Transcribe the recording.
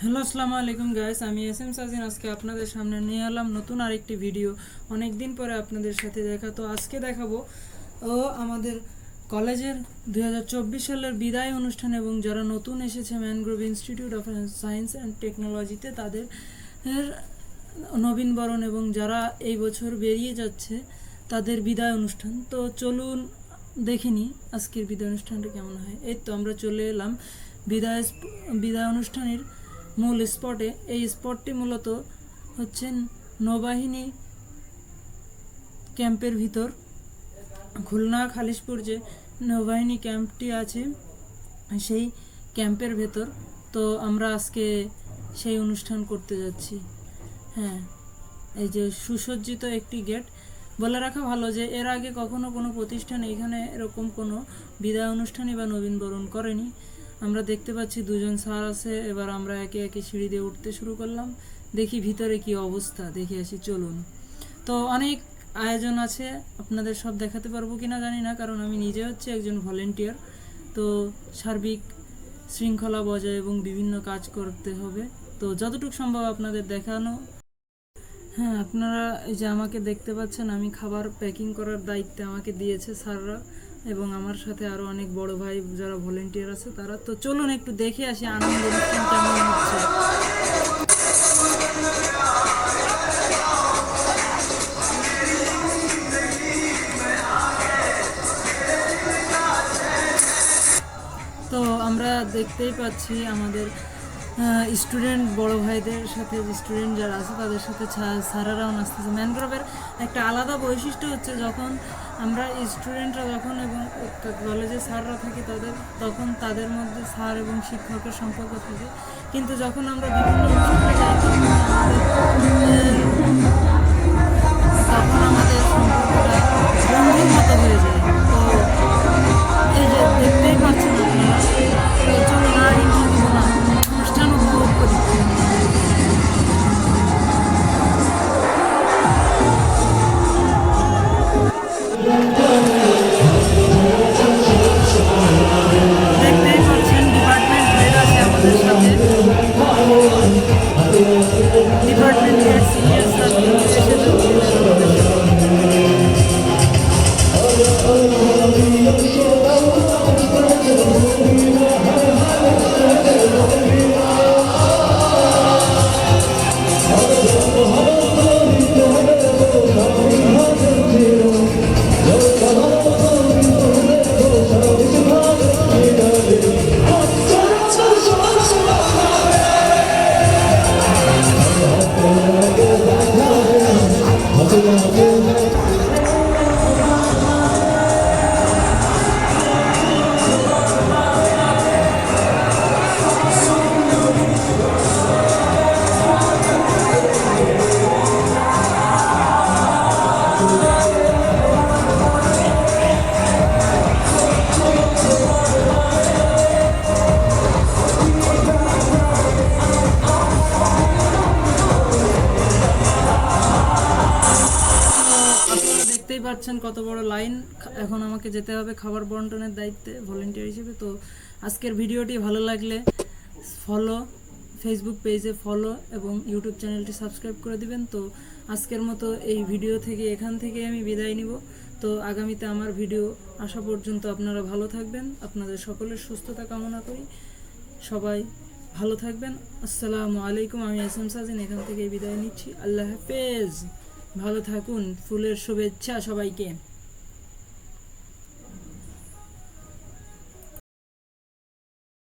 Hello আসসালামু আলাইকুম guys, আমি এসএম সাজিন। আজকে আপনাদের সামনে নিয়ে এলাম নতুন আরেকটি ভিডিও। অনেক দিন পরে আপনাদের সাথে দেখা। তো আজকে দেখাবো আমাদের কলেজের 2024 সালের বিদায় অনুষ্ঠান এবং যারা নতুন এসেছে mangrove institute of science and টেকনোলজিতে তাদের নবীনবরণ এবং যারা এই বছর বেরিয়ে যাচ্ছে তাদের বিদায় অনুষ্ঠান। তো চলুন দেখিনি আজকের বিদায় অনুষ্ঠানটা কেমন হয়। এই তো আমরা চলে এলাম বিদায় অনুষ্ঠানের মূল স্পটে। এই স্পটটি মূলত হচ্ছে নৌবাহিনী ক্যাম্পের ভিতর, খুলনা খালিশপুর যে নৌবাহিনী ক্যাম্পটি আছে সেই ক্যাম্পের ভেতর। তো আমরা আজকে সেই অনুষ্ঠান করতে যাচ্ছি। হ্যাঁ, এই যে সুসজ্জিত একটি গেট। বলে রাখা ভালো যে এর আগে কখনো কোনো প্রতিষ্ঠান এখানে এরকম কোনো বিদায় অনুষ্ঠানই বা নবীনবরণ করেনি। আমরা দেখতে পাচ্ছি দুজন স্যার আছে। এবার আমরা একে একে সিঁড়ি দিয়ে উঠতে শুরু করলাম। দেখি ভিতরে কি অবস্থা, দেখে আসি চলুন। তো অনেক আয়োজন আছে, আপনাদের সব দেখাতে পারবো কিনা জানি না, কারণ আমি নিজে হচ্ছে একজন ভলেন্টিয়ার। তো সার্বিক শৃঙ্খলা বজায় এবং বিভিন্ন কাজ করতে হবে। তো যতটুকু সম্ভব আপনাদের দেখানো। হ্যাঁ, আপনারা এই যে আমাকে দেখতে পাচ্ছেন, আমি খাবার প্যাকিং করার দায়িত্বে আমাকে দিয়েছে স্যাররা এবং আমার সাথে আরও অনেক বড় ভাই যারা ভলেন্টিয়ার আছে তারা। তো চলুন একটু দেখে আসি আনন্দ অনুষ্ঠান কেমন হচ্ছে। তো আমরা দেখতেই পাচ্ছি আমাদের স্টুডেন্ট বড় ভাইদের সাথে স্টুডেন্ট যারা আছে তাদের সাথে স্যারেরাও নাচতেছে। ম্যানগ্রোভের একটা আলাদা বৈশিষ্ট্য হচ্ছে যখন আমরা স্টুডেন্টরা যখন এবং কলেজে স্যাররা থাকি তখন তাদের মধ্যে স্যার এবং শিক্ষকের সম্পর্ক থাকে, কিন্তু যখন আমরা বিভিন্ন অনুষ্ঠানে যাই তখন আমাদের সম্পর্কটা বন্ধুর মতো হয়ে যায়। তো এই যে দেখতেই পাচ্ছেন আপনারা, চলুন আর ইন্টারভিউ দিব না, অনুষ্ঠান উপভোগ করি। দেখতেই পাচ্ছেন ডিপার্টমেন্ট হেড আছে আমাদের সাথে। ডিপার্টমেন্ট হেড সিনিয়র স্যার এসে যোগ দিলেন আমাদের সাথে। দেখতেই পাচ্ছেন কত বড় লাইন। এখন আমাকে যেতে হবে খাবার বন্টনের দায়িত্বে ভলেন্টিয়ার হিসেবে। তো আজকের ভিডিওটি ভালো লাগলে ফেসবুক পেজে ফলো এবং ইউটিউব চ্যানেলটি সাবস্ক্রাইব করে দিবেন। তো আজকের মতো এই ভিডিও থেকে এখান থেকে আমি বিদায় নিব। তো আগামীতে আমার ভিডিও আসা পর্যন্ত আপনারা ভালো থাকবেন। আপনাদের সকলের সুস্থতা কামনা করি। সবাই ভালো থাকবেন। আসসালামু আলাইকুম। আমি এসএম সাজিন এখান থেকে বিদায় নিচ্ছি। আল্লাহ হাফেজ। ভালো থাকুন। ফুলের শুভেচ্ছা সবাইকে।